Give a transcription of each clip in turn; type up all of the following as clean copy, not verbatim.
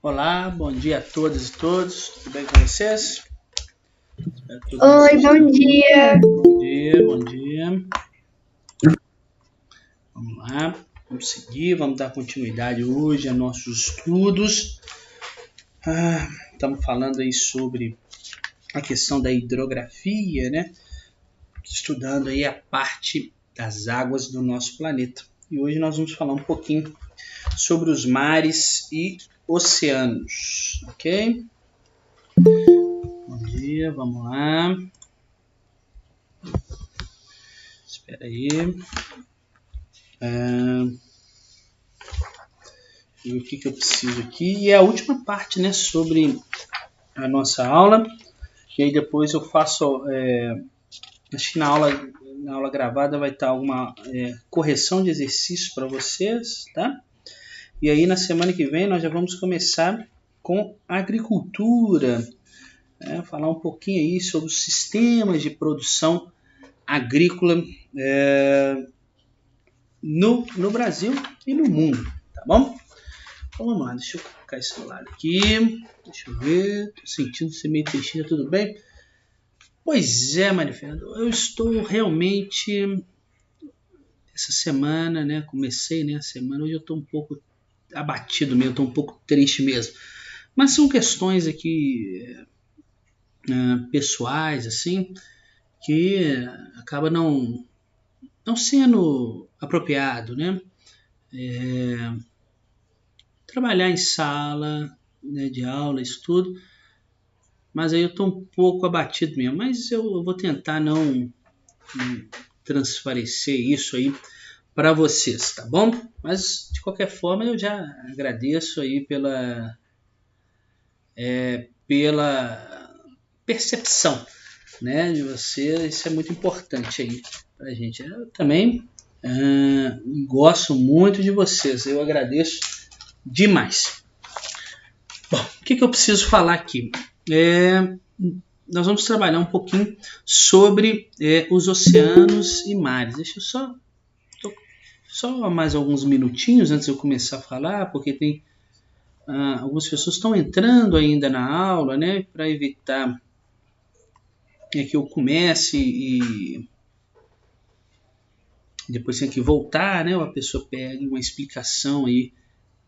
Olá, bom dia a todas e todos. Tudo bem com vocês? Oi, bom dia. Bom dia, bom dia. Vamos lá, vamos seguir, vamos dar continuidade hoje a nossos estudos. Estamos falando aí sobre a questão da hidrografia, né? Estudando aí a parte das águas do nosso planeta. E hoje nós vamos falar um pouquinho sobre os mares e oceanos, ok? Bom dia, vamos lá. Espera aí. E o que eu preciso aqui? E é a última parte, né, sobre a nossa aula. E aí depois eu faço, acho que na aula gravada vai estar alguma correção de exercício para vocês, tá? E aí na semana que vem nós já vamos começar com agricultura, falar um pouquinho aí sobre os sistemas de produção agrícola no Brasil e no mundo, tá bom? Então vamos lá, deixa eu colocar esse celular aqui, deixa eu ver, tô sentindo ser meio textinha, tudo bem? Pois é, Maria Fernanda, eu estou realmente, essa semana, né, comecei, né, a semana, hoje eu estou um pouco abatido mesmo, estou um pouco triste mesmo, mas são questões aqui pessoais, assim, que acaba não sendo apropriado, né? Trabalhar em sala, né, de aula, estudo, mas aí eu estou um pouco abatido mesmo, mas eu vou tentar não transparecer isso aí para vocês, tá bom? Mas de qualquer forma eu já agradeço aí pela percepção, né, de vocês, isso é muito importante aí pra gente. Eu também gosto muito de vocês, eu agradeço demais. Bom, o que eu preciso falar aqui? Nós vamos trabalhar um pouquinho sobre os oceanos e mares. Deixa eu só mais alguns minutinhos antes de eu começar a falar, porque tem algumas pessoas estão entrando ainda na aula, né, para evitar que eu comece e depois tem que voltar, né, ou a pessoa pega uma explicação aí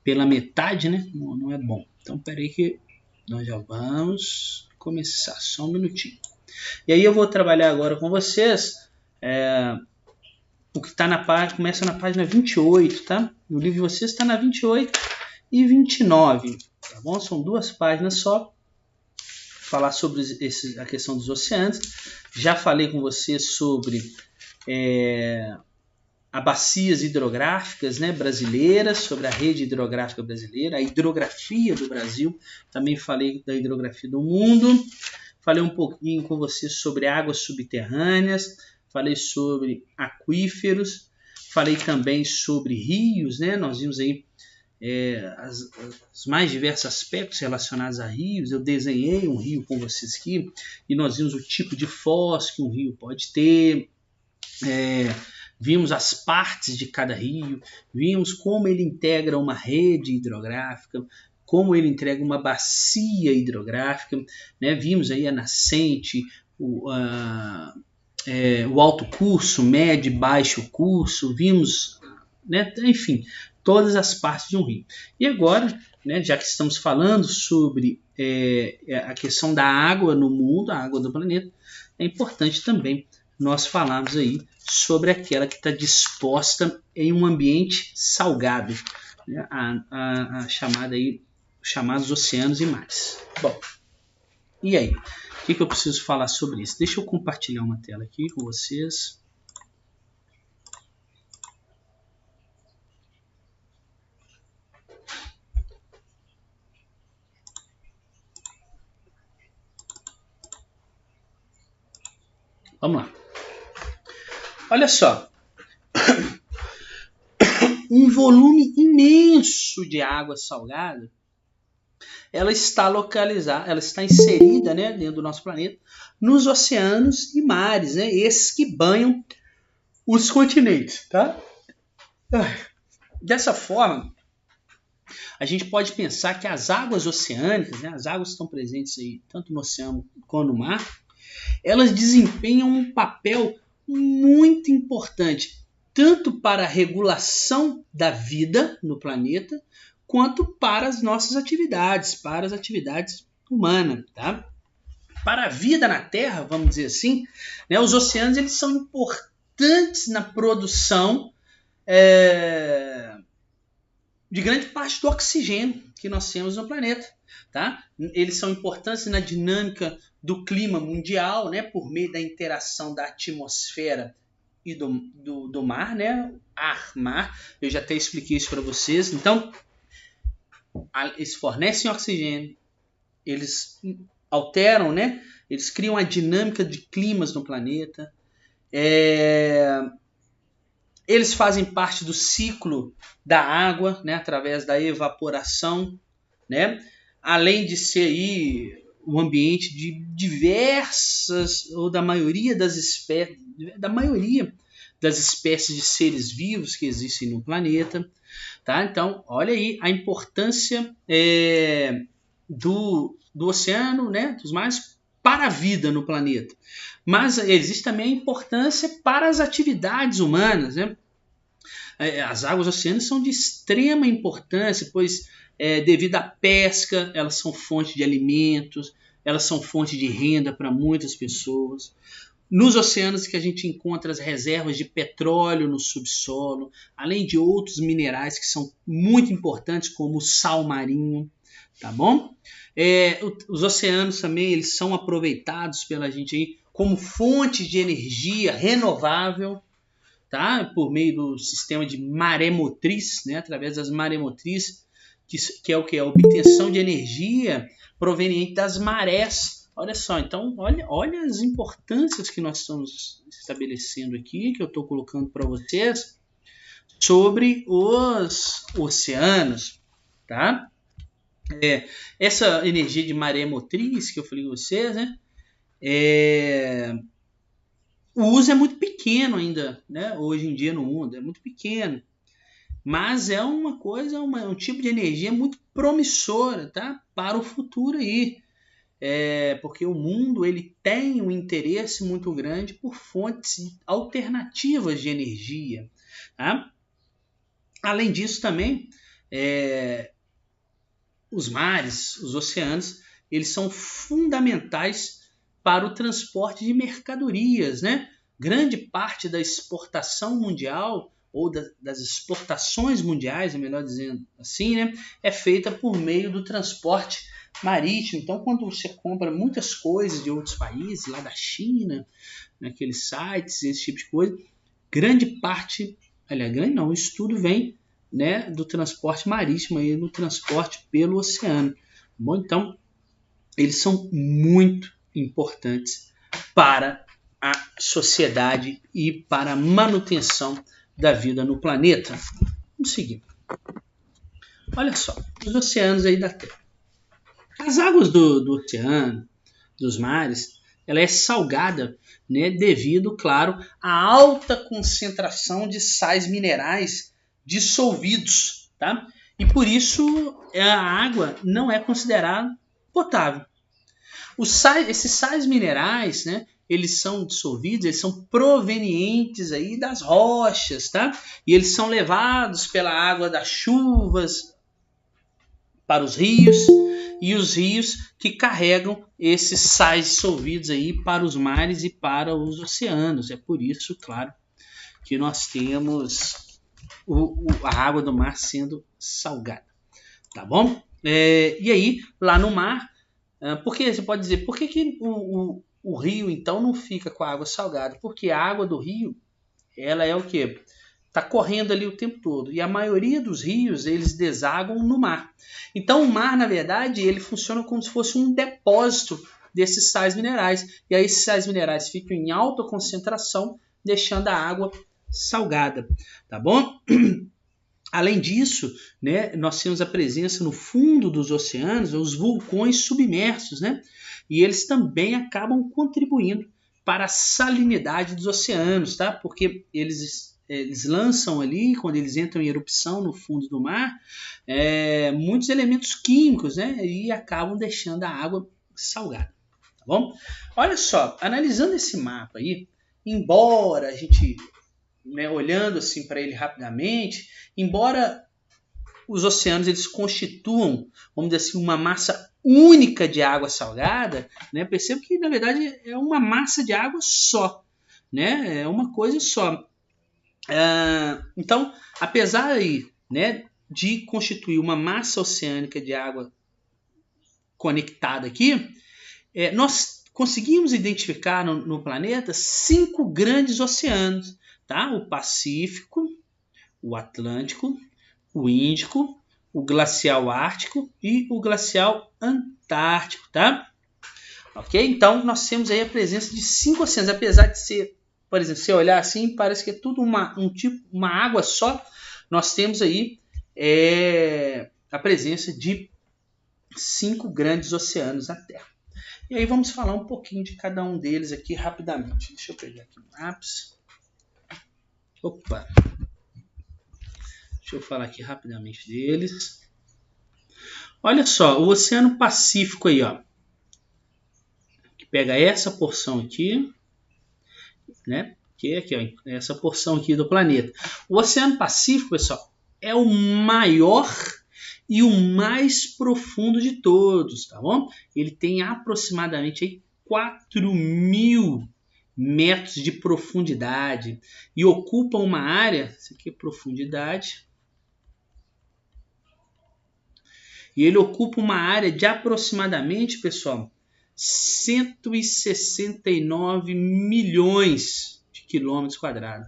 pela metade, né, não é bom. Então, peraí que nós já vamos começar, só um minutinho. E aí eu vou trabalhar agora com vocês o que está na página, começa na página 28, tá? No livro de vocês está na 28 e 29, tá bom? São duas páginas só. Falar sobre a questão dos oceanos. Já falei com vocês sobre as bacias hidrográficas, né, brasileiras, sobre a rede hidrográfica brasileira, a hidrografia do Brasil. Também falei da hidrografia do mundo. Falei um pouquinho com vocês sobre águas subterrâneas. Falei sobre aquíferos. Falei também sobre rios, né? Nós vimos aí os mais diversos aspectos relacionados a rios. Eu desenhei um rio com vocês aqui e nós vimos o tipo de foz que um rio pode ter, vimos as partes de cada rio, vimos como ele integra uma rede hidrográfica, como ele entrega uma bacia hidrográfica, né? Vimos aí a nascente, o alto curso, médio e baixo curso, vimos, né? Enfim, todas as partes de um rio. E agora, né, já que estamos falando sobre a questão da água no mundo, a água do planeta, é importante também nós falarmos aí sobre aquela que está disposta em um ambiente salgado, né, a chamada aí, chamados oceanos e mares. Bom, e aí? O que eu preciso falar sobre isso? Deixa eu compartilhar uma tela aqui com vocês. Vamos lá. Olha só. Um volume imenso de água salgada ela está localizada, ela está inserida, né, dentro do nosso planeta, nos oceanos e mares, né, esses que banham os continentes, tá? Dessa forma, a gente pode pensar que as águas oceânicas, né, as águas que estão presentes aí, tanto no oceano quanto no mar, elas desempenham um papel muito importante, tanto para a regulação da vida no planeta, quanto para as nossas atividades, para as atividades humanas, tá? Para a vida na Terra, vamos dizer assim, né, os oceanos eles são importantes na produção de grande parte do oxigênio que nós temos no planeta. Tá? Eles são importantes na dinâmica do clima mundial, né, por meio da interação da atmosfera e do mar, né, ar-mar. Eu já até expliquei isso para vocês. Então, eles fornecem oxigênio, eles alteram, né, eles criam a dinâmica de climas no planeta. Eles fazem parte do ciclo da água, né, através da evaporação, né? Além de ser aí um ambiente de diversas, ou da maioria das espécies de seres vivos que existem no planeta. Tá? Então, olha aí a importância do oceano, né, dos mares, para a vida no planeta. Mas existe também a importância para as atividades humanas, né? As águas oceânicas são de extrema importância, pois devido à pesca, elas são fonte de alimentos, elas são fonte de renda para muitas pessoas. Nos oceanos que a gente encontra as reservas de petróleo no subsolo, além de outros minerais que são muito importantes, como o sal marinho, tá bom? Os oceanos também eles são aproveitados pela gente aí como fonte de energia renovável, tá? Por meio do sistema de maremotriz, né? Através das maremotrizes, que é o que? A obtenção de energia proveniente das marés. Olha só, então olha as importâncias que nós estamos estabelecendo aqui, que eu estou colocando para vocês, sobre os oceanos, tá? Essa energia de maremotriz que eu falei com vocês, né? O uso é muito pequeno ainda, né? Hoje em dia no mundo, é muito pequeno. Mas é uma coisa, um tipo de energia muito promissora, tá? Para o futuro aí. Porque o mundo ele tem um interesse muito grande por fontes alternativas de energia. Tá? Além disso também, os mares, os oceanos, eles são fundamentais para o transporte de mercadorias, né? Grande parte da exportação mundial, ou das exportações mundiais, é melhor dizendo assim, né? É feita por meio do transporte marítimo. Então, quando você compra muitas coisas de outros países, lá da China, naqueles sites, esse tipo de coisa, grande parte, aliás, grande não, isso tudo vem, né, do transporte marítimo, aí, no transporte pelo oceano. Bom, então, eles são muito importantes para a sociedade e para a manutenção da vida no planeta. Vamos seguir. Olha só, os oceanos aí da Terra. As águas do oceano, dos mares, ela é salgada, né, devido, claro, à alta concentração de sais minerais dissolvidos, tá? E por isso a água não é considerada potável. Esses sais minerais, né, eles são dissolvidos, eles são provenientes aí das rochas, tá? E eles são levados pela água das chuvas para os rios, e os rios que carregam esses sais dissolvidos aí para os mares e para os oceanos. É por isso, claro, que nós temos a água do mar sendo salgada, tá bom? E aí, lá no mar, porque você pode dizer, por que o rio então não fica com a água salgada? Porque a água do rio, ela é o quê? Está correndo ali o tempo todo. E a maioria dos rios, eles desaguam no mar. Então o mar, na verdade, ele funciona como se fosse um depósito desses sais minerais. E aí esses sais minerais ficam em alta concentração, deixando a água salgada. Tá bom? Além disso, né, nós temos a presença no fundo dos oceanos, os vulcões submersos, né? E eles também acabam contribuindo para a salinidade dos oceanos, tá? Porque eles lançam ali, quando eles entram em erupção no fundo do mar, muitos elementos químicos, né? E acabam deixando a água salgada, tá bom? Olha só, analisando esse mapa aí, embora a gente, né, olhando assim para ele rapidamente, embora os oceanos eles constituam, vamos dizer assim, uma massa única de água salgada, né? Perceba que na verdade é uma massa de água só, né? É uma coisa só. Então, apesar aí, né, de constituir uma massa oceânica de água conectada aqui, nós conseguimos identificar no planeta 5 grandes oceanos, tá? O Pacífico, o Atlântico, o Índico, o glacial Ártico e o glacial Antártico, tá? Ok? Então, nós temos aí a presença de 5 oceanos, apesar de ser, por exemplo, se olhar assim, parece que é tudo uma água só, nós temos aí a presença de 5 grandes oceanos na Terra. E aí vamos falar um pouquinho de cada um deles aqui rapidamente. Deixa eu pegar aqui o Maps. Opa! Deixa eu falar aqui rapidamente deles. Olha só, o Oceano Pacífico aí, ó. Que pega essa porção aqui, né? Que é aqui, ó, essa porção aqui do planeta. O Oceano Pacífico, pessoal, é o maior e o mais profundo de todos, tá bom? Ele tem aproximadamente aí 4.000 metros de profundidade e ocupa uma área, isso aqui é profundidade, e ele ocupa uma área de aproximadamente, pessoal, 169 milhões de quilômetros quadrados.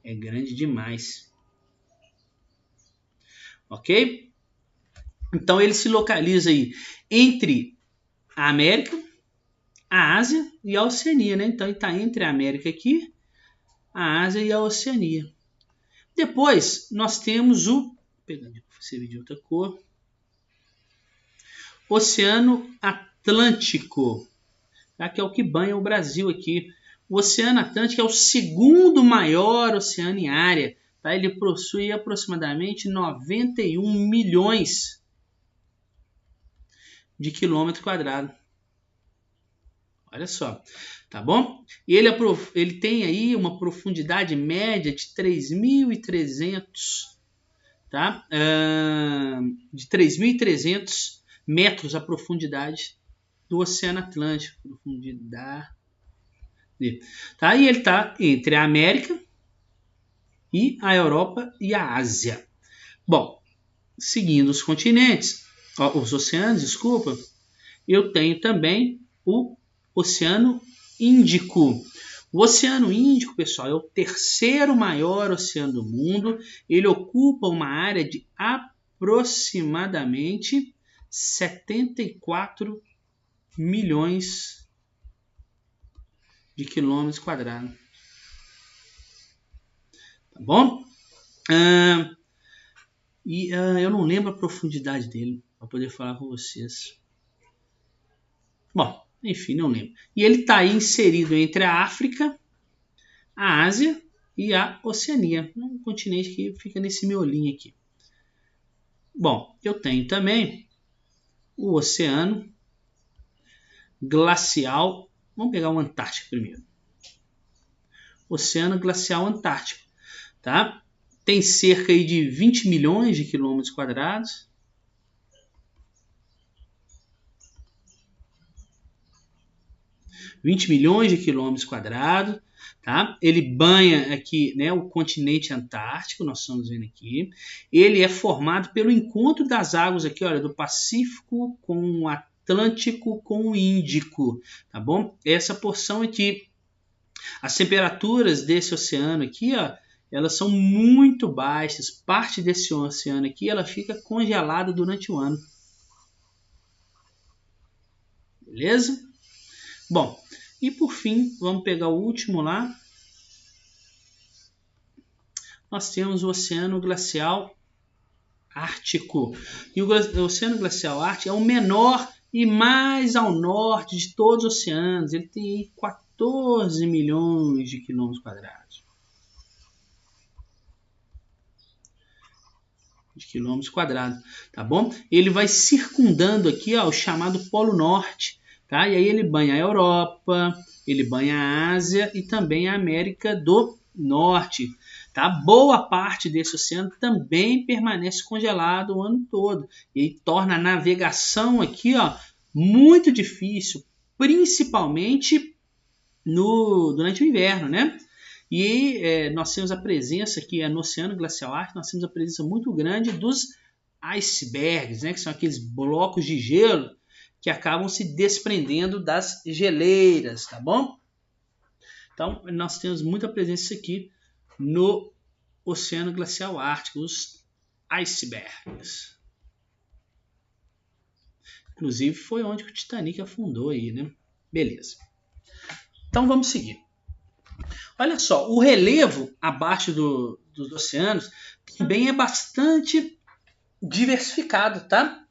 É grande demais. Ok? Então ele se localiza aí entre a América, a Ásia e a Oceania, né? Então ele está entre a América aqui, a Ásia e a Oceania. Depois nós temos o, pegando esse vídeo de outra cor, Oceano Atlântico, tá? Que é o que banha o Brasil aqui. O Oceano Atlântico é o segundo maior oceano em área, tá? Ele possui aproximadamente 91 milhões de quilômetros quadrados. Olha só, tá bom? E ele tem aí uma profundidade média de 3.300, tá? De 3.300 metros a profundidade do Oceano Atlântico. Profundidade. Tá? E ele está entre a América e a Europa e a Ásia. Bom, seguindo os continentes, os oceanos, desculpa, eu tenho também o Oceano Índico. O Oceano Índico, pessoal, é o terceiro maior oceano do mundo. Ele ocupa uma área de aproximadamente 74 milhões de quilômetros quadrados. Tá bom? Eu não lembro a profundidade dele para poder falar com vocês. Bom, enfim, não lembro. E ele está aí inserido entre a África, a Ásia e a Oceania. Um continente que fica nesse miolinho aqui. Bom, eu tenho também o Oceano Glacial. Vamos pegar o Antártico primeiro. Oceano Glacial Antártico, tá? Tem cerca aí de 20 milhões de quilômetros quadrados. Tá? Ele banha aqui, né, o continente antártico, nós estamos vendo aqui. Ele é formado pelo encontro das águas aqui, olha, do Pacífico com o Atlântico com o Índico, tá bom? Essa porção aqui. As temperaturas desse oceano aqui, ó, elas são muito baixas. Parte desse oceano aqui, ela fica congelada durante o ano. Beleza? Bom, e por fim, vamos pegar o último lá. Nós temos o Oceano Glacial Ártico. E o Oceano Glacial Ártico é o menor e mais ao norte de todos os oceanos. Ele tem 14 milhões de quilômetros quadrados. Tá bom? Ele vai circundando aqui, ó, o chamado Polo Norte, tá? E aí ele banha a Europa, ele banha a Ásia e também a América do Norte, tá? Boa parte desse oceano também permanece congelado o ano todo e aí torna a navegação aqui, ó, muito difícil, principalmente durante o inverno, né? E nós temos a presença aqui no Oceano Glacial Ártico, nós temos a presença muito grande dos icebergs, né? Que são aqueles blocos de gelo que acabam se desprendendo das geleiras, tá bom? Então, nós temos muita presença aqui no Oceano Glacial Ártico, os icebergs. Inclusive, foi onde o Titanic afundou aí, né? Beleza. Então, vamos seguir. Olha só, o relevo abaixo dos oceanos também é bastante diversificado, tá?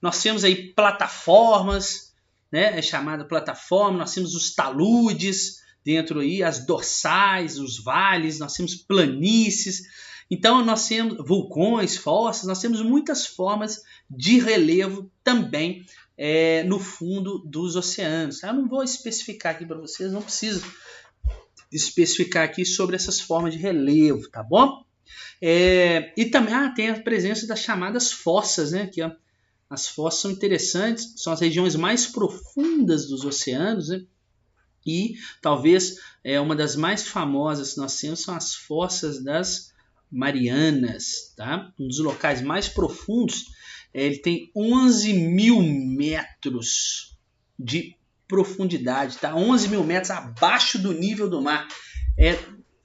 Nós temos aí plataformas, né? É chamada plataforma, nós temos os taludes, dentro aí as dorsais, os vales, nós temos planícies, então nós temos vulcões, fossas, nós temos muitas formas de relevo também no fundo dos oceanos. Eu não vou especificar aqui para vocês, não preciso especificar aqui sobre essas formas de relevo, tá bom? E também tem a presença das chamadas fossas, né? Aqui, ó, as fossas são interessantes, são as regiões mais profundas dos oceanos, né? E talvez uma das mais famosas que nós temos são as fossas das Marianas, tá? Um dos locais mais profundos, ele tem 11 mil metros de profundidade, tá? 11 mil metros abaixo do nível do mar.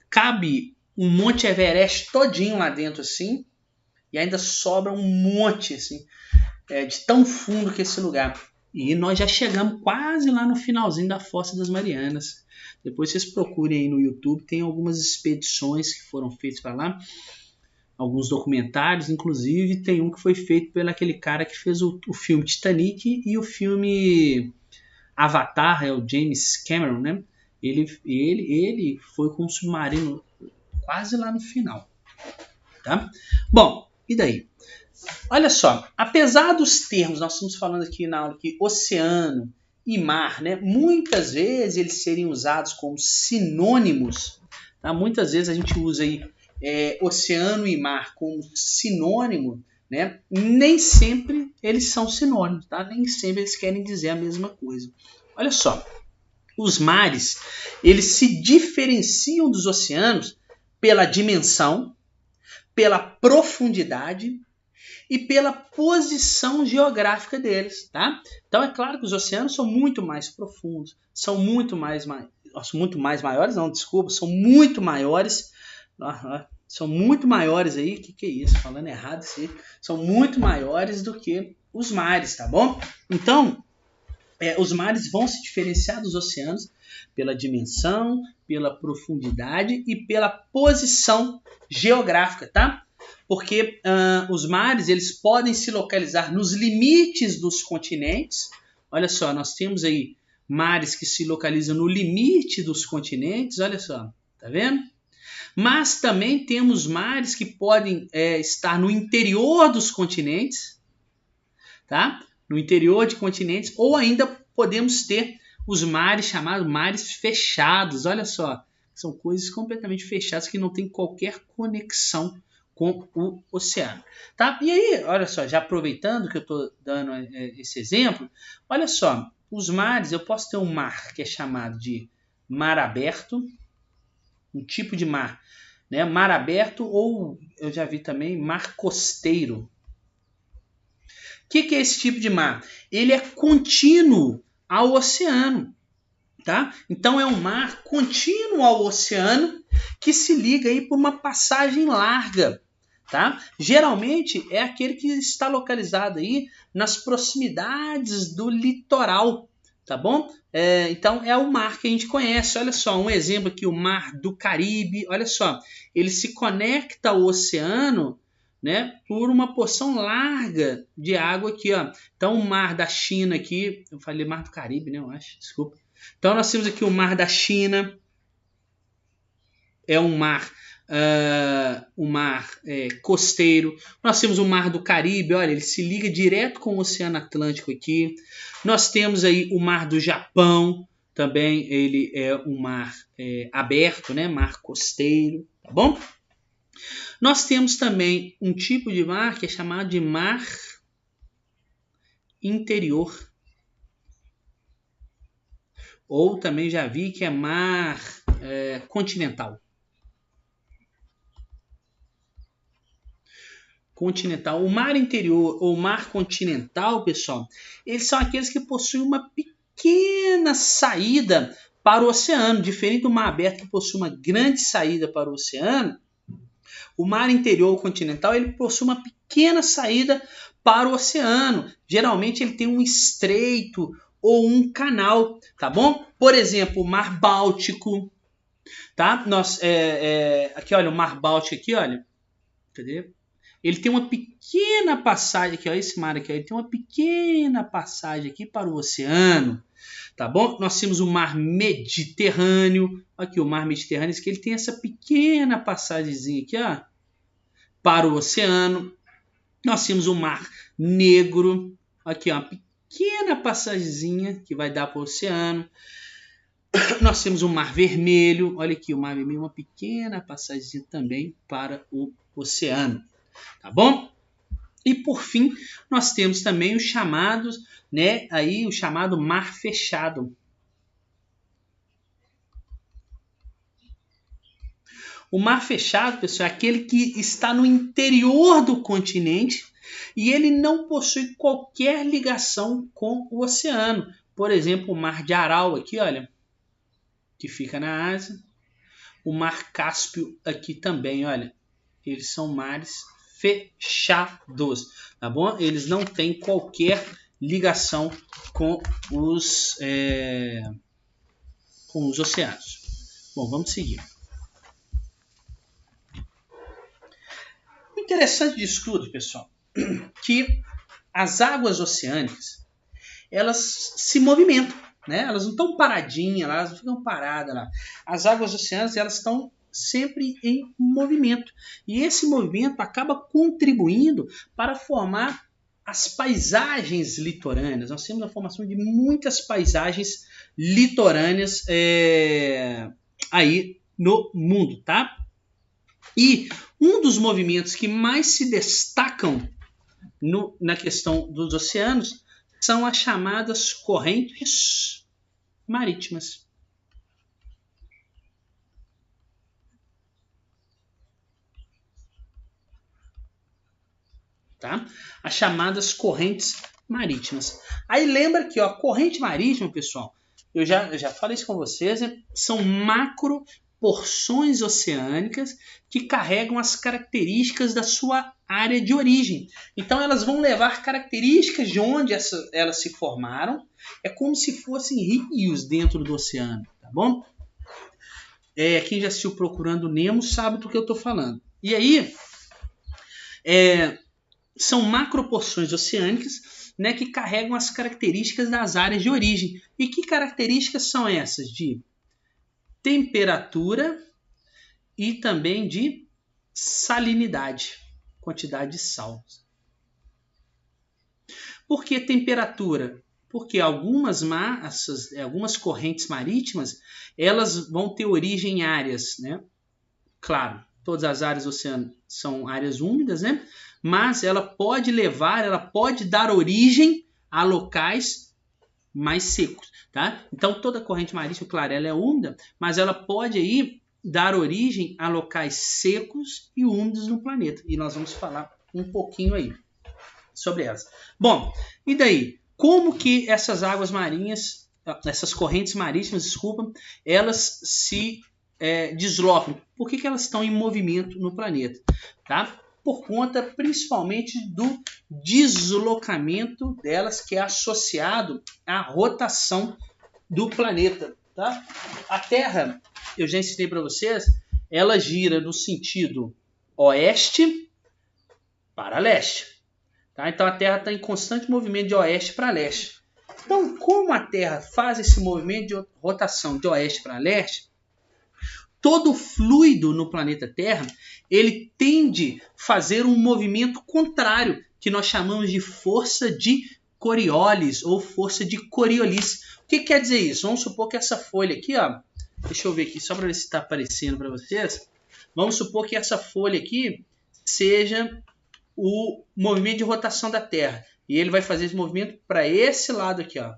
Cabe um Monte Everest todinho lá dentro, assim, e ainda sobra um monte, assim, de tão fundo que é esse lugar. E nós já chegamos quase lá no finalzinho da Fossa das Marianas. Depois vocês procurem aí no YouTube, tem algumas expedições que foram feitas para lá, alguns documentários, inclusive tem um que foi feito pelo aquele cara que fez o filme Titanic e o filme Avatar, o James Cameron, né? Ele foi com o submarino quase lá no final, tá? Bom, e daí? Olha só, apesar dos termos, nós estamos falando aqui na aula que oceano e mar, né? Muitas vezes eles seriam usados como sinônimos, tá? Muitas vezes a gente usa aí oceano e mar como sinônimo, né? Nem sempre eles são sinônimos, tá? Nem sempre eles querem dizer a mesma coisa. Olha só, os mares, eles se diferenciam dos oceanos pela dimensão, pela profundidade e pela posição geográfica deles, tá? Então é claro que os oceanos são muito mais profundos, são muito mais maiores, não, desculpa, são muito maiores aí, que é isso? Falando errado isso aí, são muito maiores do que os mares, tá bom? Então, os mares vão se diferenciar dos oceanos pela dimensão, pela profundidade e pela posição geográfica, tá? Porque os mares eles podem se localizar nos limites dos continentes. Olha só, nós temos aí mares que se localizam no limite dos continentes, olha só, tá vendo? Mas também temos mares que podem estar no interior dos continentes, tá? No interior de continentes, ou ainda podemos ter os mares chamados mares fechados, olha só, são coisas completamente fechadas que não tem qualquer conexão com o oceano, tá? E aí, olha só, já aproveitando que eu estou dando esse exemplo, olha só, os mares, eu posso ter um mar que é chamado de mar aberto, um tipo de mar, né? Mar aberto, ou eu já vi também mar costeiro. O que é esse tipo de mar? Ele é contínuo ao oceano, tá? Então é um mar contínuo ao oceano que se liga aí por uma passagem larga, tá? Geralmente é aquele que está localizado aí nas proximidades do litoral, tá bom? Então é o mar que a gente conhece. Olha só, um exemplo aqui, o Mar do Caribe. Olha só, ele se conecta ao oceano né, por uma porção larga de água aqui, ó. Então o mar da China aqui, eu falei mar do Caribe, né, eu acho, desculpa. Então nós temos aqui o mar da China, é um mar costeiro. Nós temos o mar do Caribe, olha, ele se liga direto com o Oceano Atlântico aqui. Nós temos aí o mar do Japão, também ele é um mar aberto, né, mar costeiro, tá bom? Nós temos também um tipo de mar que é chamado de mar interior. Ou também já vi que é mar continental. Continental. O mar interior ou mar continental, pessoal, eles são aqueles que possuem uma pequena saída para o oceano. Diferente do mar aberto, que possui uma grande saída para o oceano, o mar interior continental ele possui uma pequena saída para o oceano. Geralmente ele tem um estreito ou um canal, tá bom? Por exemplo, o mar Báltico, tá? Aqui, olha, o mar Báltico aqui, olha. Cadê? Ele tem uma pequena passagem aqui, ó, esse mar aqui, ó, ele tem uma pequena passagem aqui para o oceano, tá bom? Nós temos o mar Mediterrâneo, aqui o mar Mediterrâneo, que ele tem essa pequena passagemzinha aqui, ó, para o oceano. Nós temos o mar Negro, aqui ó, uma pequena passagemzinha que vai dar para o oceano. Nós temos o mar Vermelho, olha aqui o mar Vermelho, uma pequena passagemzinha também para o oceano, tá bom? E por fim, nós temos também os chamados, né, aí o chamado mar fechado. O mar fechado, pessoal, é aquele que está no interior do continente e ele não possui qualquer ligação com o oceano. Por exemplo, o mar de Aral aqui, olha, que fica na Ásia. O mar Cáspio aqui também, olha, eles são mares fechados, tá bom? Eles não têm qualquer ligação com os oceanos. Bom, vamos seguir. O interessante disso tudo, pessoal, que as águas oceânicas, elas se movimentam, né? Elas não estão paradinhas, elas não ficam paradas lá. As águas oceânicas, elas estão sempre em movimento. E esse movimento acaba contribuindo para formar as paisagens litorâneas. Nós temos a formação de muitas paisagens litorâneas aí no mundo, tá? E um dos movimentos que mais se destacam na questão dos oceanos são as chamadas correntes marítimas. Tá? As chamadas correntes marítimas. Aí lembra que a corrente marítima, pessoal, eu já falei isso com vocês, né? São macro porções oceânicas que carregam as características da sua área de origem. Então elas vão levar características de onde elas se formaram. É como se fossem rios dentro do oceano, tá bom? Quem já assistiu Procurando Nemo sabe do que eu estou falando. E aí, são macroporções oceânicas, né, que carregam as características das áreas de origem. E que características são essas? De temperatura e também de salinidade, quantidade de sal. Por que temperatura? Porque algumas correntes marítimas, elas vão ter origem em áreas, né? Claro, todas as áreas do oceano são áreas úmidas, né? Mas ela pode dar origem a locais mais secos, tá? Então toda corrente marítima, claro, ela é úmida, mas ela pode aí dar origem a locais secos e úmidos no planeta. E nós vamos falar um pouquinho aí sobre elas. Bom, e daí? Como que essas águas marinhas, essas correntes marítimas, desculpa, elas se deslocam? Por que elas estão em movimento no planeta? Tá? Por conta principalmente do deslocamento delas, que é associado à rotação do planeta. Tá? A Terra, eu já ensinei para vocês, ela gira no sentido oeste, para leste. Tá? Então a Terra está em constante movimento de oeste para leste. Então, como a Terra faz esse movimento de rotação de oeste para leste, todo fluido no planeta Terra ele tende a fazer um movimento contrário, que nós chamamos de força de Coriolis ou força de Coriolis. O que quer dizer isso? Vamos supor que essa folha aqui, ó, deixa eu ver aqui só para ver se está aparecendo para vocês. Vamos supor que essa folha aqui seja o movimento de rotação da Terra. E ele vai fazer esse movimento para esse lado aqui, ó.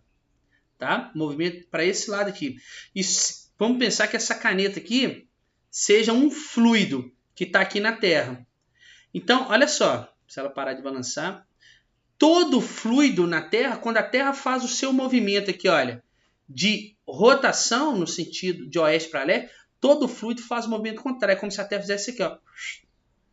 Tá? Movimento para esse lado aqui. E vamos pensar que essa caneta aqui seja um fluido que está aqui na Terra. Então, olha só, se ela parar de balançar, todo fluido na Terra, quando a Terra faz o seu movimento aqui, olha, de rotação no sentido de oeste para leste, todo fluido faz o movimento contrário. É como se a Terra fizesse aqui, ó.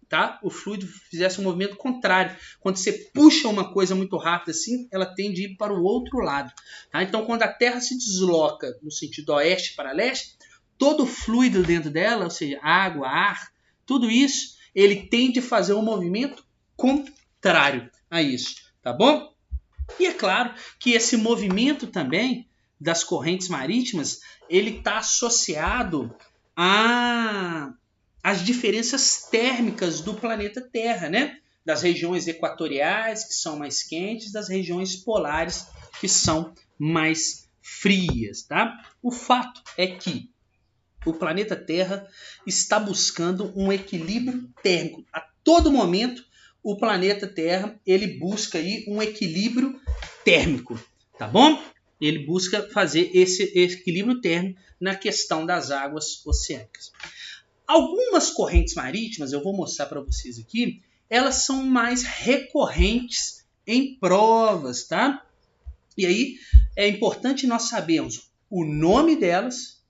Tá? O fluido fizesse um movimento contrário. Quando você puxa uma coisa muito rápida assim, ela tende a ir para o outro lado. Tá? Então, quando a Terra se desloca no sentido oeste para leste, todo fluido dentro dela, ou seja, água, ar, tudo isso, ele tende a fazer um movimento contrário a isso. Tá bom? E é claro que esse movimento também das correntes marítimas, ele está associado às diferenças térmicas do planeta Terra, né? Das regiões equatoriais, que são mais quentes, das regiões polares, que são mais frias, tá? O fato é que o planeta Terra está buscando um equilíbrio térmico. A todo momento, o planeta Terra ele busca aí um equilíbrio térmico, tá bom? Ele busca fazer esse equilíbrio térmico na questão das águas oceânicas. Algumas correntes marítimas, eu vou mostrar para vocês aqui, elas são mais recorrentes em provas, tá? E aí é importante nós sabermos o nome delas,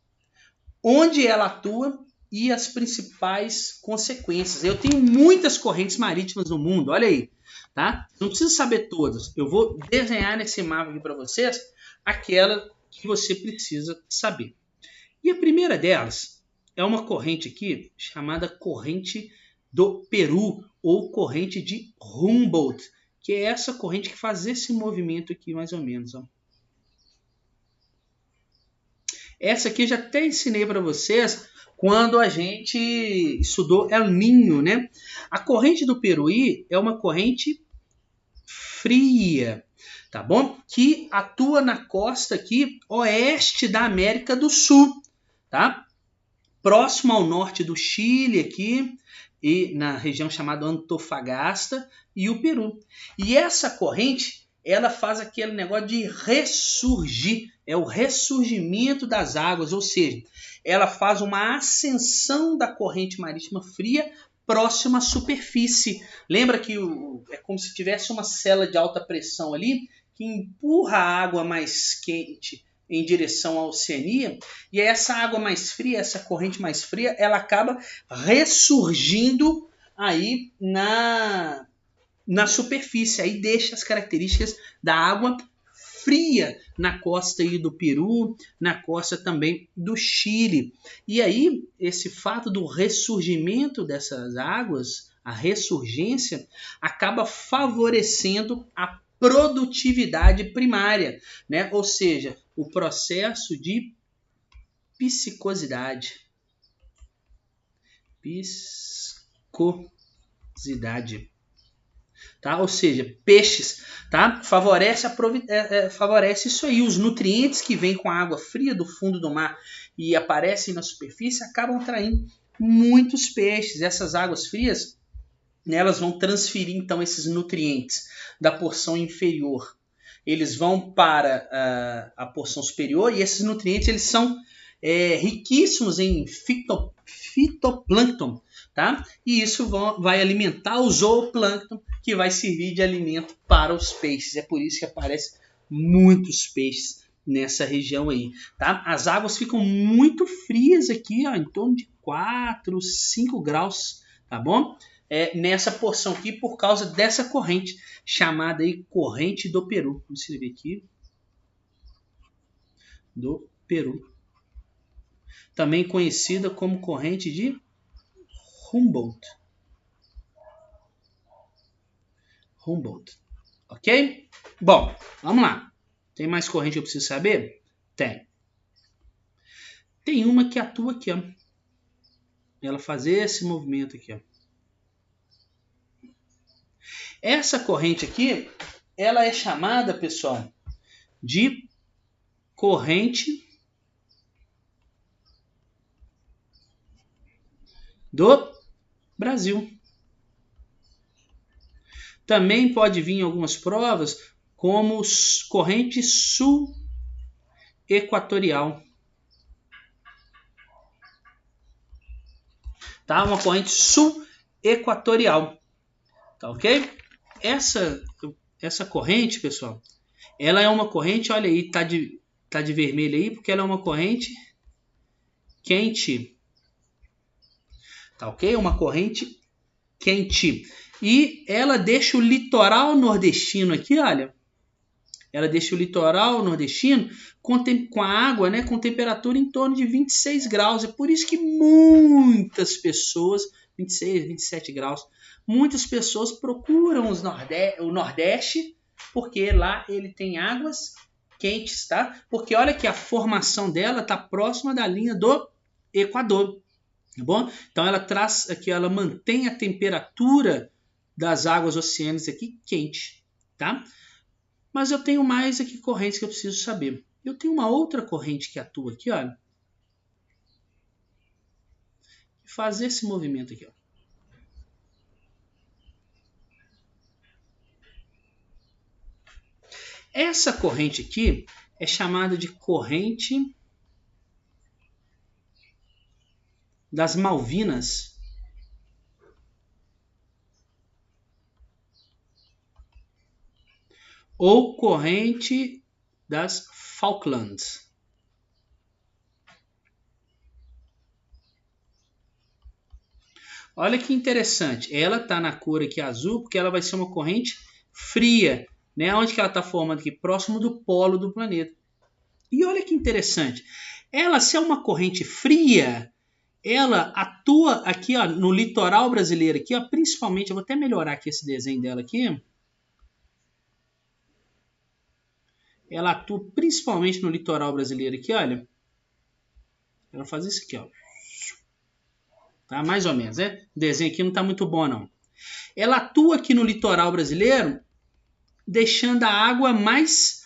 onde ela atua e as principais consequências. Eu tenho muitas correntes marítimas no mundo, olha aí, tá? Não preciso saber todas. Eu vou desenhar nesse mapa aqui para vocês aquela que você precisa saber. E a primeira delas é uma corrente aqui chamada corrente do Peru ou corrente de Humboldt, que é essa corrente que faz esse movimento aqui mais ou menos, ó. Essa aqui eu já até ensinei para vocês quando a gente estudou El Niño, né? A corrente do Peruí é uma corrente fria, tá bom? Que atua na costa aqui oeste da América do Sul, tá? Próximo ao norte do Chile aqui e na região chamada Antofagasta e o Peru. E essa corrente ela faz aquele negócio de ressurgir, é o ressurgimento das águas, ou seja, ela faz uma ascensão da corrente marítima fria próxima à superfície. Lembra que é como se tivesse uma cela de alta pressão ali que empurra a água mais quente em direção à Oceania, e essa água mais fria, essa corrente mais fria, ela acaba ressurgindo aí na superfície, aí deixa as características da água fria na costa aí do Peru, na costa também do Chile. E aí, esse fato do ressurgimento dessas águas, a ressurgência, acaba favorecendo a produtividade primária, né? Ou seja, o processo de piscicosidade. Piscosidade. Tá? Ou seja, peixes, tá? Favorece isso aí. Os nutrientes que vêm com a água fria do fundo do mar e aparecem na superfície acabam atraindo muitos peixes. Essas águas frias, elas vão transferir então esses nutrientes da porção inferior. Eles vão para a porção superior e esses nutrientes eles são riquíssimos em fitoplâncton, tá? E isso vai alimentar o zooplâncton, que vai servir de alimento para os peixes. É por isso que aparecem muitos peixes nessa região aí, tá? As águas ficam muito frias aqui, ó, em torno de 4, 5 graus, tá bom? Nessa porção aqui por causa dessa corrente chamada aí corrente do Peru. Vamos escrever aqui. Do Peru. Também conhecida como corrente de Humboldt. Humboldt. Ok? Bom, vamos lá. Tem mais corrente que eu preciso saber? Tem. Tem uma que atua aqui, ó. Ela faz esse movimento aqui, ó. Essa corrente aqui, ela é chamada, pessoal, de corrente do Brasil. Também pode vir em algumas provas como corrente sul-equatorial. Tá? Uma corrente sul-equatorial. Tá ok? Essa corrente, pessoal, ela é uma corrente, olha aí, tá de vermelho aí, porque ela é uma corrente quente. Tá ok? Uma corrente quente. E ela deixa o litoral nordestino aqui, olha. Ela deixa o litoral nordestino com a água, né, com temperatura em torno de 26 graus. É por isso que muitas pessoas, 26, 27 graus, muitas pessoas procuram o Nordeste, porque lá ele tem águas quentes, tá? Porque olha que a formação dela está próxima da linha do Equador, tá bom? Então ela traz aqui, ela mantém a temperatura das águas oceânicas aqui quente, tá? Mas eu tenho mais aqui correntes que eu preciso saber. Eu tenho uma outra corrente que atua aqui, olha. Faz esse movimento aqui, ó. Essa corrente aqui é chamada de corrente das Malvinas. Ou corrente das Falklands. Olha que interessante. Ela está na cor aqui azul porque ela vai ser uma corrente fria. Né? Onde que ela está formando aqui? Próximo do polo do planeta. E olha que interessante. Ela, se é uma corrente fria, ela atua aqui, ó, no litoral brasileiro. Aqui, ó, principalmente, eu vou até melhorar aqui esse desenho dela aqui. Ela atua principalmente no litoral brasileiro aqui, olha. Ela faz isso aqui, ó. Tá? Mais ou menos, né? O desenho aqui não está muito bom, não. Ela atua aqui no litoral brasileiro, deixando a água mais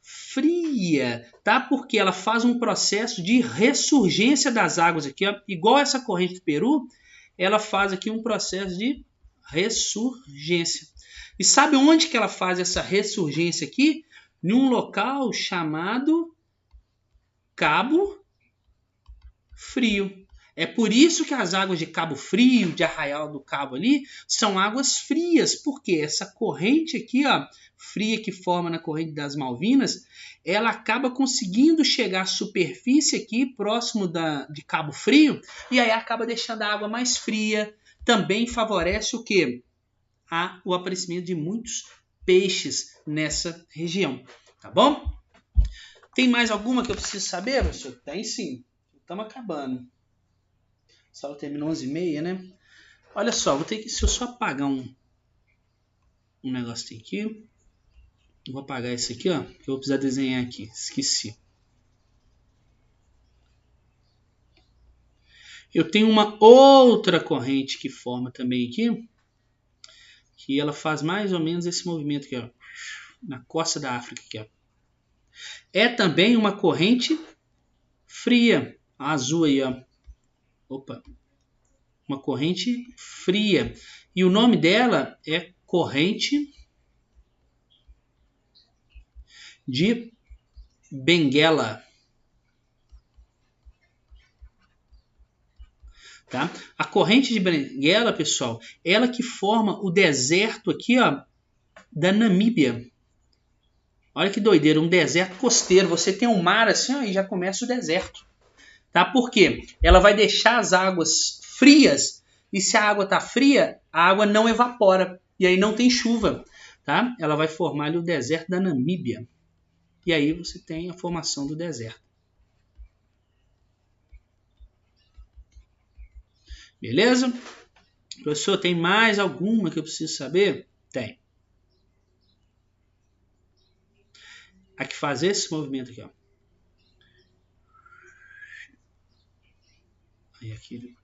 fria, tá? Porque ela faz um processo de ressurgência das águas aqui, ó. Igual essa corrente do Peru, ela faz aqui um processo de ressurgência. E sabe onde que ela faz essa ressurgência aqui? Em um local chamado Cabo Frio. É por isso que as águas de Cabo Frio, de Arraial do Cabo ali, são águas frias, porque essa corrente aqui, ó, fria que forma na corrente das Malvinas, ela acaba conseguindo chegar à superfície aqui, próximo de Cabo Frio, e aí acaba deixando a água mais fria. Também favorece o quê? O aparecimento de muitos peixes nessa região, tá bom? Tem mais alguma que eu preciso saber, professor? Tem sim. Estamos acabando. A sala terminou 11h30, né? Olha só, vou ter que, se eu só apagar um negócio aqui. Eu vou apagar esse aqui, ó, que eu vou precisar desenhar aqui. Esqueci. Eu tenho uma outra corrente que forma também aqui, que ela faz mais ou menos esse movimento aqui, ó, na costa da África aqui, ó. É também uma corrente fria, azul aí, ó. Opa. Uma corrente fria. E o nome dela é corrente de Benguela. Tá? A corrente de Benguela, pessoal, ela que forma o deserto aqui, ó, da Namíbia. Olha que doideira, um deserto costeiro. Você tem um mar assim, ó, e já começa o deserto. Tá? Por quê? Ela vai deixar as águas frias, e se a água está fria, a água não evapora, e aí não tem chuva. Tá? Ela vai formar ali o deserto da Namíbia. E aí você tem a formação do deserto. Beleza? Professor, tem mais alguma que eu preciso saber? Tem. a que faz esse movimento aqui, ó. Aí aqui,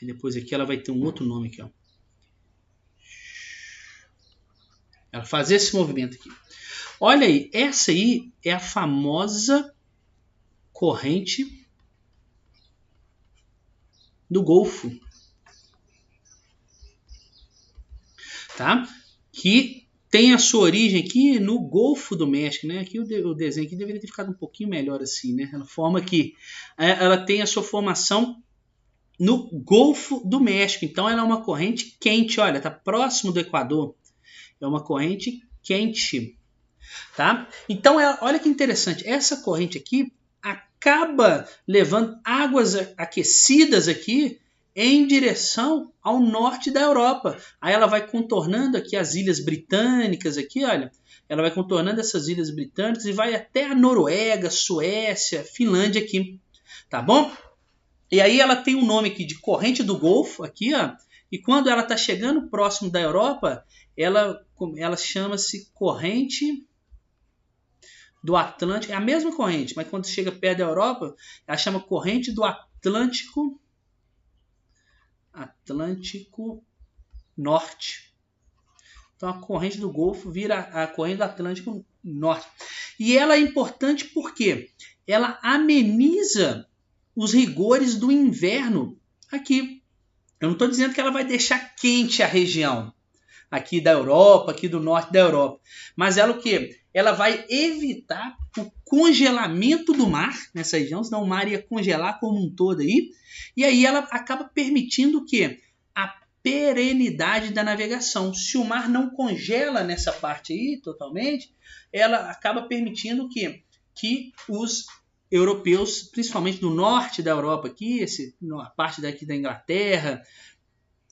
aí depois aqui ela vai ter um outro nome aqui, ó. Ela faz esse movimento aqui. Olha aí, essa aí é a famosa corrente do Golfo, tá? Que tem a sua origem aqui no Golfo do México, né? Aqui o desenho aqui deveria ter ficado um pouquinho melhor assim, né? Ela forma que ela tem a sua formação no Golfo do México. Então ela é uma corrente quente, olha, tá próximo do Equador. É uma corrente quente, tá? Então olha que interessante, essa corrente aqui acaba levando águas aquecidas aqui em direção ao norte da Europa. Aí ela vai contornando aqui as Ilhas Britânicas aqui, olha. Ela vai contornando essas Ilhas Britânicas e vai até a Noruega, Suécia, Finlândia aqui, tá bom? E aí ela tem um nome aqui de corrente do Golfo aqui, ó. E quando ela está chegando próximo da Europa, ela chama-se corrente do Atlântico. É a mesma corrente, mas quando chega perto da Europa, ela chama corrente do Atlântico Norte. Então a corrente do Golfo vira a corrente do Atlântico Norte. E ela é importante porque ela ameniza os rigores do inverno aqui. Eu não estou dizendo que ela vai deixar quente a região aqui da Europa, aqui do norte da Europa. Mas ela o quê? Ela vai evitar o congelamento do mar nessa região, senão o mar ia congelar como um todo aí. E aí ela acaba permitindo o quê? A perenidade da navegação. Se o mar não congela nessa parte aí totalmente, ela acaba permitindo o quê? Que os europeus, principalmente do norte da Europa aqui, a parte daqui da Inglaterra,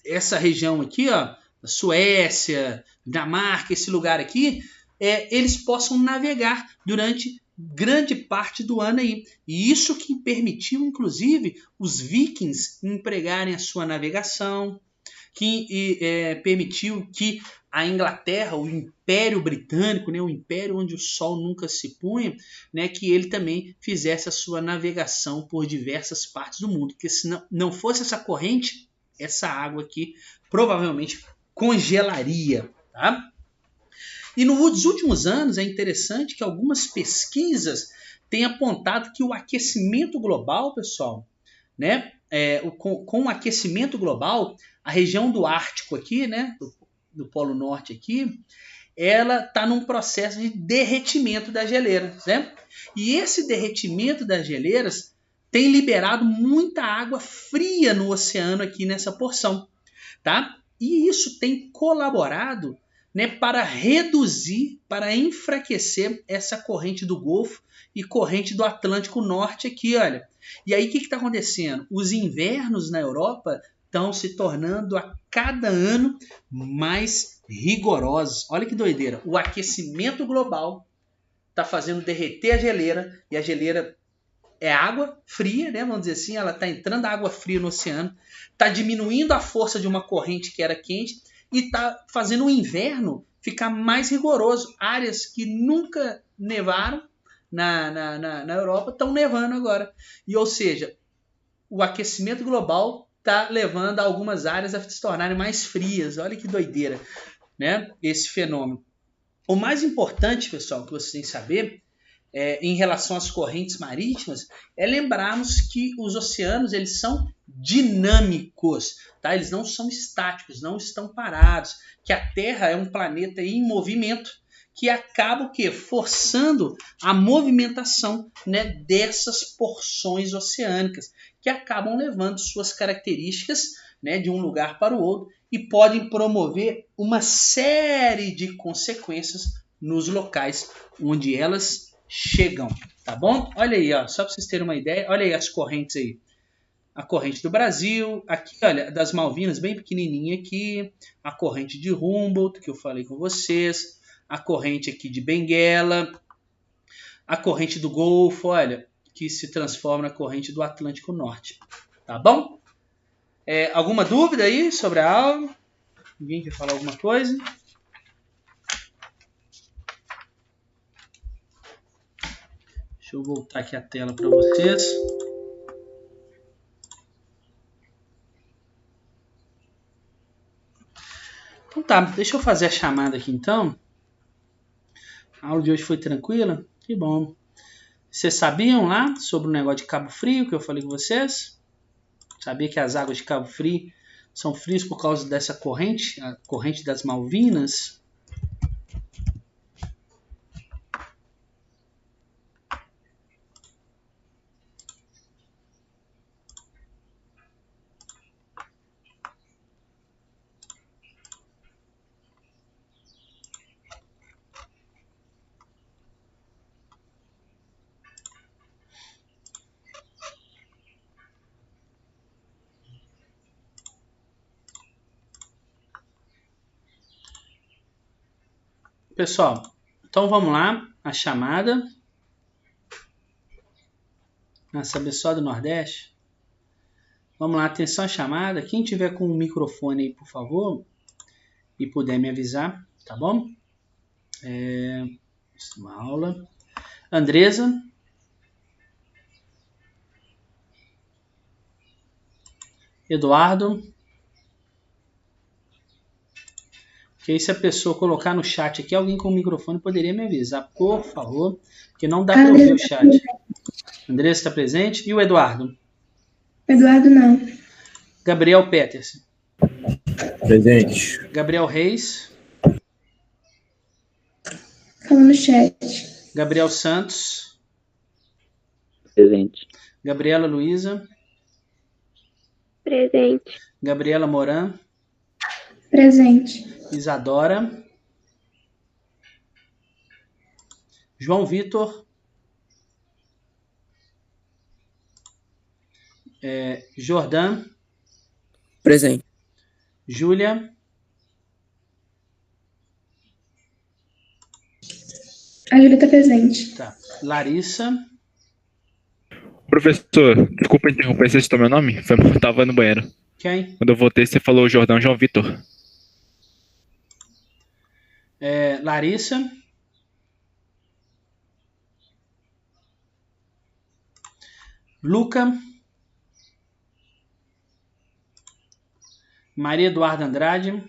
essa região aqui, ó, Suécia, Dinamarca, esse lugar aqui, eles possam navegar durante grande parte do ano aí. E isso que permitiu, inclusive, os vikings empregarem a sua navegação, que permitiu que a Inglaterra, o Império Britânico, né, o império onde o sol nunca se punha, né, que ele também fizesse a sua navegação por diversas partes do mundo. Porque se não fosse essa corrente, essa água aqui provavelmente congelaria, tá? E nos últimos anos é interessante que algumas pesquisas têm apontado que o aquecimento global, pessoal, né, com o aquecimento global, a região do Ártico aqui, né, do Polo Norte aqui, ela está num processo de derretimento das geleiras, né? E esse derretimento das geleiras tem liberado muita água fria no oceano aqui nessa porção, tá? E isso tem colaborado, né, para reduzir, para enfraquecer essa corrente do Golfo e corrente do Atlântico Norte aqui, olha. E aí o que está acontecendo? Os invernos na Europa estão se tornando a cada ano mais rigorosos. Olha que doideira. O aquecimento global está fazendo derreter a geleira, e a geleira é água fria, né? Vamos dizer assim, ela está entrando água fria no oceano, está diminuindo a força de uma corrente que era quente e está fazendo o inverno ficar mais rigoroso. Áreas que nunca nevaram na Europa estão nevando agora. E, ou seja, o aquecimento global está levando algumas áreas a se tornarem mais frias. Olha que doideira, né? Esse fenômeno. O mais importante, pessoal, que vocês têm que saber em relação às correntes marítimas é lembrarmos que os oceanos eles são dinâmicos, tá? Eles não são estáticos, não estão parados, que a Terra é um planeta em movimento que acaba o quê? Forçando a movimentação, né, dessas porções oceânicas, que acabam levando suas características, né, de um lugar para o outro e podem promover uma série de consequências nos locais onde elas chegam, tá bom? Olha aí, ó, só para vocês terem uma ideia, olha aí as correntes aí. A corrente do Brasil, aqui, olha, das Malvinas, bem pequenininha aqui, a corrente de Humboldt, que eu falei com vocês, a corrente aqui de Benguela, a corrente do Golfo, olha, que se transforma na corrente do Atlântico Norte, tá bom? Alguma dúvida aí sobre a aula? Ninguém quer falar alguma coisa? Deixa eu voltar aqui a tela para vocês. Então tá, deixa eu fazer a chamada aqui então. A aula de hoje foi tranquila? Que bom. Vocês sabiam lá sobre o negócio de Cabo Frio que eu falei com vocês? Sabia que as águas de Cabo Frio são frias por causa dessa corrente, a corrente das Malvinas? Pessoal, então vamos lá, a chamada. Nossa abençoada do Nordeste. Vamos lá, atenção à chamada. Quem tiver com o microfone aí, por favor, e puder me avisar, tá bom? Uma aula. Andresa. Eduardo. Que aí se a pessoa colocar no chat aqui, alguém com o microfone poderia me avisar, por favor, porque não dá para ouvir o chat. Andressa está presente. E o Eduardo? Eduardo não. Gabriel Peterson. Presente. Gabriel Reis. Falando no chat. Gabriel Santos. Presente. Gabriela Luiza. Presente. Gabriela Moran. Presente. Isadora. João Vitor. Jordan. Presente. Júlia. A Júlia está presente. Tá. Larissa. Professor, desculpa interromper, você citou meu nome? Eu tava no banheiro. Quem? Quando eu voltei, você falou Jordão João Vitor. Larissa. Luca. Maria Eduarda Andrade.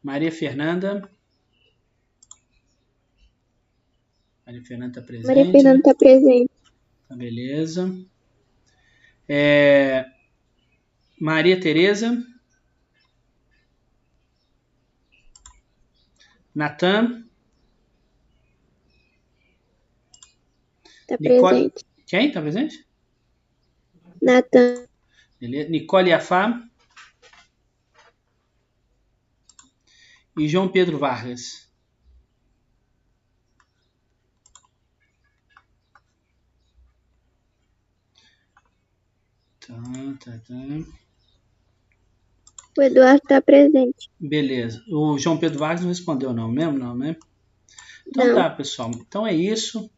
Maria Fernanda. Maria Fernanda está presente. Maria Fernanda está presente. Tá, beleza. Maria Tereza. Natan. Está Nicole. presente. Quem está presente? Natan. Beleza. Nicole Afá. E João Pedro Vargas. Tá. O Eduardo está presente. Beleza. O João Pedro Vargas não respondeu não mesmo, não, né? Então Não. tá, pessoal. Então é isso.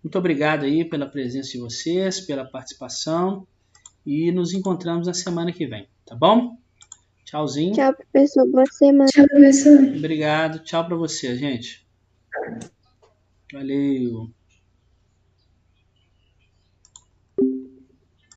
Muito obrigado aí pela presença de vocês, pela participação. E nos encontramos na semana que vem, tá bom? Tchauzinho. Tchau, professor. Boa semana. Tchau, professor. Obrigado. Tchau pra você, gente. Valeu.